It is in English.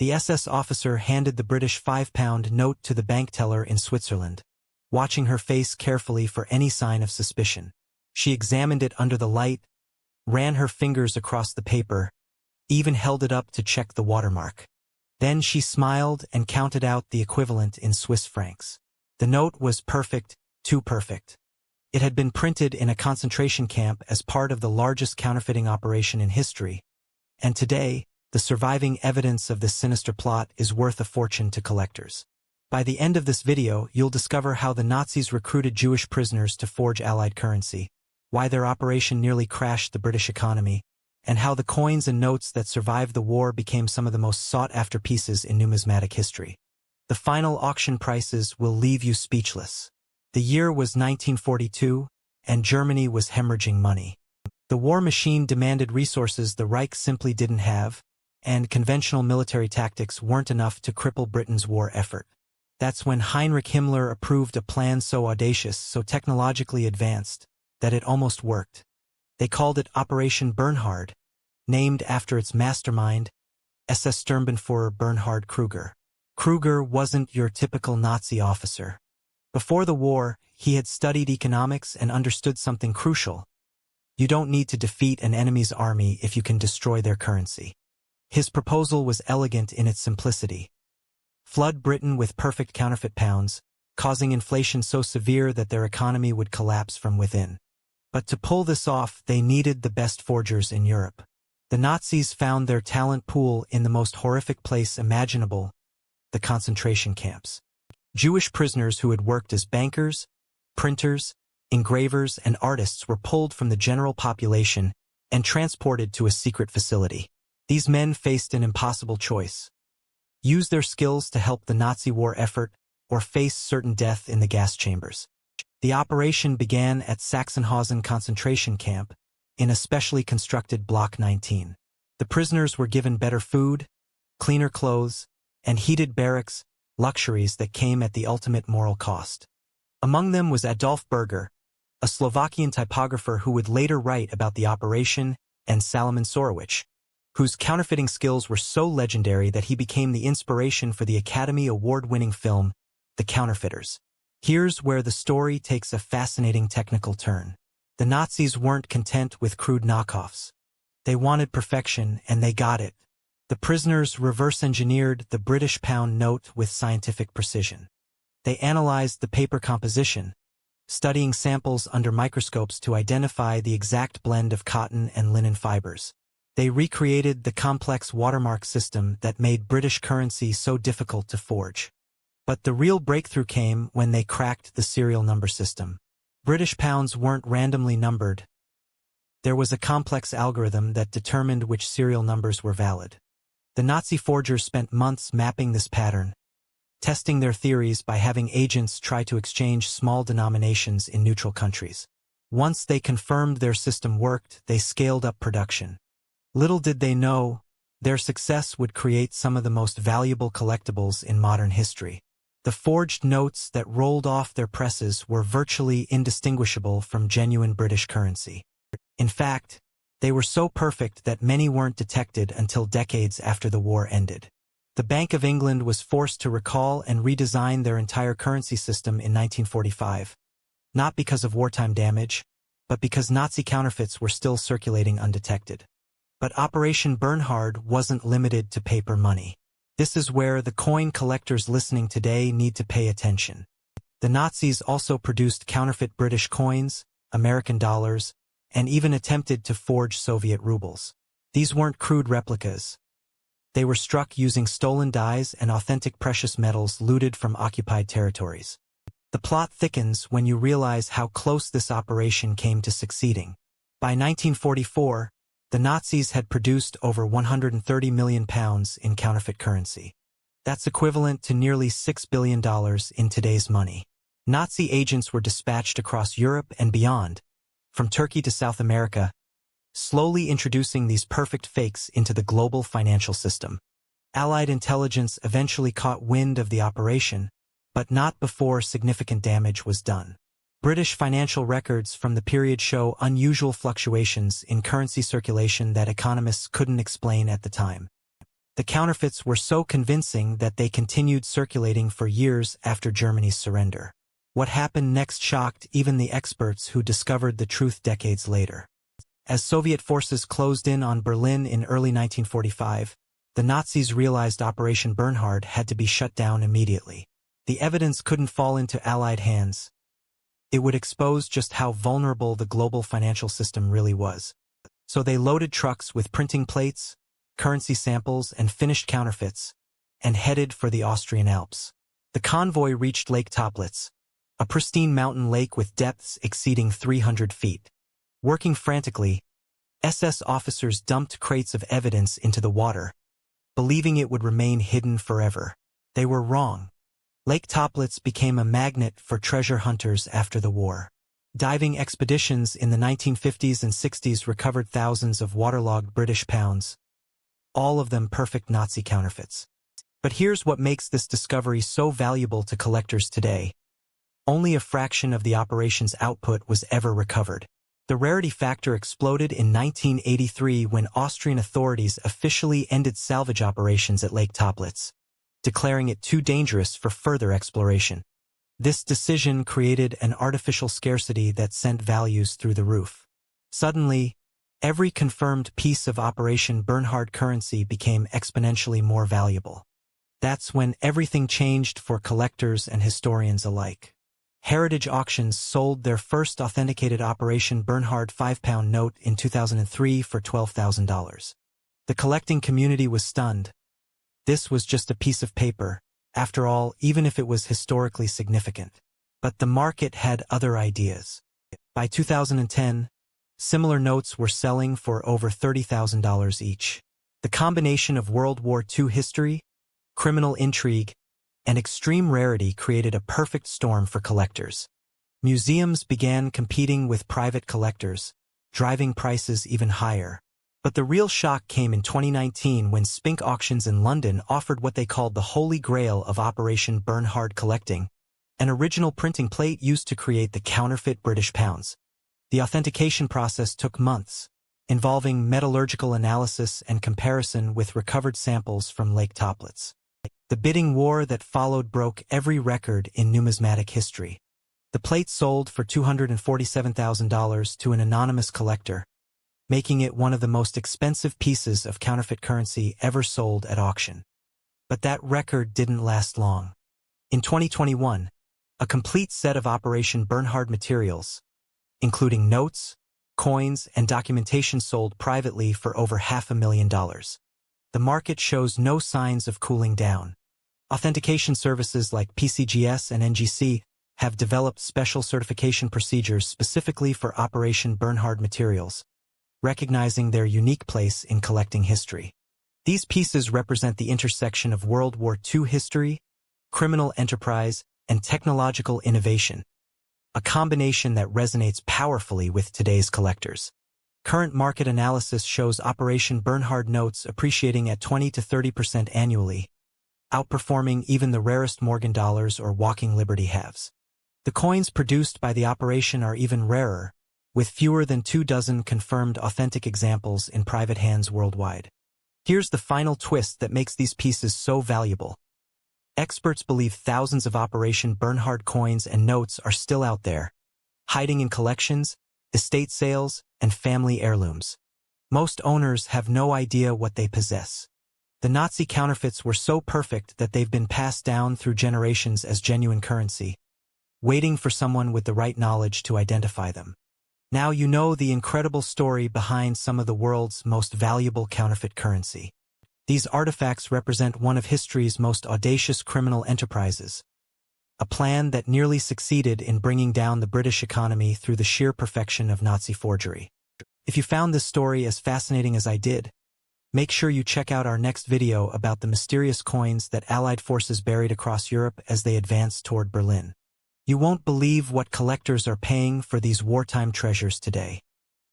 The SS officer handed the British £5 note to the bank teller in Switzerland, watching her face carefully for any sign of suspicion. She examined it under the light, ran her fingers across the paper, even held it up to check the watermark. Then she smiled and counted out the equivalent in Swiss francs. The note was perfect, too perfect. It had been printed in a concentration camp as part of the largest counterfeiting operation in history, and today, the surviving evidence of this sinister plot is worth a fortune to collectors. By the end of this video, you'll discover how the Nazis recruited Jewish prisoners to forge Allied currency, why their operation nearly crashed the British economy, and how the coins and notes that survived the war became some of the most sought-after pieces in numismatic history. The final auction prices will leave you speechless. The year was 1942, and Germany was hemorrhaging money. The war machine demanded resources the Reich simply didn't have, and conventional military tactics weren't enough to cripple Britain's war effort. That's when Heinrich Himmler approved a plan so audacious, so technologically advanced, that it almost worked. They called it Operation Bernhard, named after its mastermind, SS Sturmbannführer Bernhard Kruger. Kruger wasn't your typical Nazi officer. Before the war, he had studied economics and understood something crucial. You don't need to defeat an enemy's army if you can destroy their currency. His proposal was elegant in its simplicity. Flood Britain with perfect counterfeit pounds, causing inflation so severe that their economy would collapse from within. But to pull this off, they needed the best forgers in Europe. The Nazis found their talent pool in the most horrific place imaginable, the concentration camps. Jewish prisoners who had worked as bankers, printers, engravers, and artists were pulled from the general population and transported to a secret facility. These men faced an impossible choice: use their skills to help the Nazi war effort, or face certain death in the gas chambers. The operation began at Sachsenhausen concentration camp, in a specially constructed Block 19. The prisoners were given better food, cleaner clothes, and heated barracks, luxuries that came at the ultimate moral cost. Among them was Adolf Berger, a Slovakian typographer who would later write about the operation, and Salomon Sorowich, whose counterfeiting skills were so legendary that he became the inspiration for the Academy Award-winning film, The Counterfeiters. Here's where the story takes a fascinating technical turn. The Nazis weren't content with crude knockoffs. They wanted perfection, and they got it. The prisoners reverse-engineered the British pound note with scientific precision. They analyzed the paper composition, studying samples under microscopes to identify the exact blend of cotton and linen fibers. They recreated the complex watermark system that made British currency so difficult to forge. But the real breakthrough came when they cracked the serial number system. British pounds weren't randomly numbered. There was a complex algorithm that determined which serial numbers were valid. The Nazi forgers spent months mapping this pattern, testing their theories by having agents try to exchange small denominations in neutral countries. Once they confirmed their system worked, they scaled up production. Little did they know, their success would create some of the most valuable collectibles in modern history. The forged notes that rolled off their presses were virtually indistinguishable from genuine British currency. In fact, they were so perfect that many weren't detected until decades after the war ended. The Bank of England was forced to recall and redesign their entire currency system in 1945, not because of wartime damage, but because Nazi counterfeits were still circulating undetected. But Operation Bernhard wasn't limited to paper money. This is where the coin collectors listening today need to pay attention. The Nazis also produced counterfeit British coins, American dollars, and even attempted to forge Soviet rubles. These weren't crude replicas. They were struck using stolen dies and authentic precious metals looted from occupied territories. The plot thickens when you realize how close this operation came to succeeding. By 1944, the Nazis had produced over £130 million in counterfeit currency. That's equivalent to nearly $6 billion in today's money. Nazi agents were dispatched across Europe and beyond, from Turkey to South America, slowly introducing these perfect fakes into the global financial system. Allied intelligence eventually caught wind of the operation, but not before significant damage was done. British financial records from the period show unusual fluctuations in currency circulation that economists couldn't explain at the time. The counterfeits were so convincing that they continued circulating for years after Germany's surrender. What happened next shocked even the experts who discovered the truth decades later. As Soviet forces closed in on Berlin in early 1945, the Nazis realized Operation Bernhard had to be shut down immediately. The evidence couldn't fall into Allied hands. It would expose just how vulnerable the global financial system really was. So they loaded trucks with printing plates, currency samples, and finished counterfeits, and headed for the Austrian Alps. The convoy reached Lake Toplitz, a pristine mountain lake with depths exceeding 300 feet. Working frantically, SS officers dumped crates of evidence into the water, believing it would remain hidden forever. They were wrong. Lake Toplitz became a magnet for treasure hunters after the war. Diving expeditions in the 1950s and 60s recovered thousands of waterlogged British pounds, all of them perfect Nazi counterfeits. But here's what makes this discovery so valuable to collectors today. Only a fraction of the operation's output was ever recovered. The rarity factor exploded in 1983 when Austrian authorities officially ended salvage operations at Lake Toplitz, declaring it too dangerous for further exploration. This decision created an artificial scarcity that sent values through the roof. Suddenly, every confirmed piece of Operation Bernhard currency became exponentially more valuable. That's when everything changed for collectors and historians alike. Heritage auctions sold their first authenticated Operation Bernhard £5 note in 2003 for $12,000. The collecting community was stunned. This was just a piece of paper, after all, even if it was historically significant. But the market had other ideas. By 2010, similar notes were selling for over $30,000 each. The combination of World War II history, criminal intrigue, and extreme rarity created a perfect storm for collectors. Museums began competing with private collectors, driving prices even higher. But the real shock came in 2019 when Spink Auctions in London offered what they called the Holy Grail of Operation Bernhard collecting, an original printing plate used to create the counterfeit British pounds. The authentication process took months, involving metallurgical analysis and comparison with recovered samples from Lake Toplitz. The bidding war that followed broke every record in numismatic history. The plate sold for $247,000 to an anonymous collector, making it one of the most expensive pieces of counterfeit currency ever sold at auction. But that record didn't last long. In 2021, a complete set of Operation Bernhard materials, including notes, coins, and documentation sold privately for over $500,000. The market shows no signs of cooling down. Authentication services like PCGS and NGC have developed special certification procedures specifically for Operation Bernhard materials, recognizing their unique place in collecting history. These pieces represent the intersection of World War II history, criminal enterprise, and technological innovation, a combination that resonates powerfully with today's collectors. Current market analysis shows Operation Bernhard notes appreciating at 20 to 30% annually, outperforming even the rarest Morgan dollars or walking Liberty halves. The coins produced by the operation are even rarer, with fewer than 24 confirmed authentic examples in private hands worldwide. Here's the final twist that makes these pieces so valuable. Experts believe thousands of Operation Bernhard coins and notes are still out there, hiding in collections, estate sales, and family heirlooms. Most owners have no idea what they possess. The Nazi counterfeits were so perfect that they've been passed down through generations as genuine currency, waiting for someone with the right knowledge to identify them. Now you know the incredible story behind some of the world's most valuable counterfeit currency. These artifacts represent one of history's most audacious criminal enterprises, a plan that nearly succeeded in bringing down the British economy through the sheer perfection of Nazi forgery. If you found this story as fascinating as I did, make sure you check out our next video about the mysterious coins that Allied forces buried across Europe as they advanced toward Berlin. You won't believe what collectors are paying for these wartime treasures today.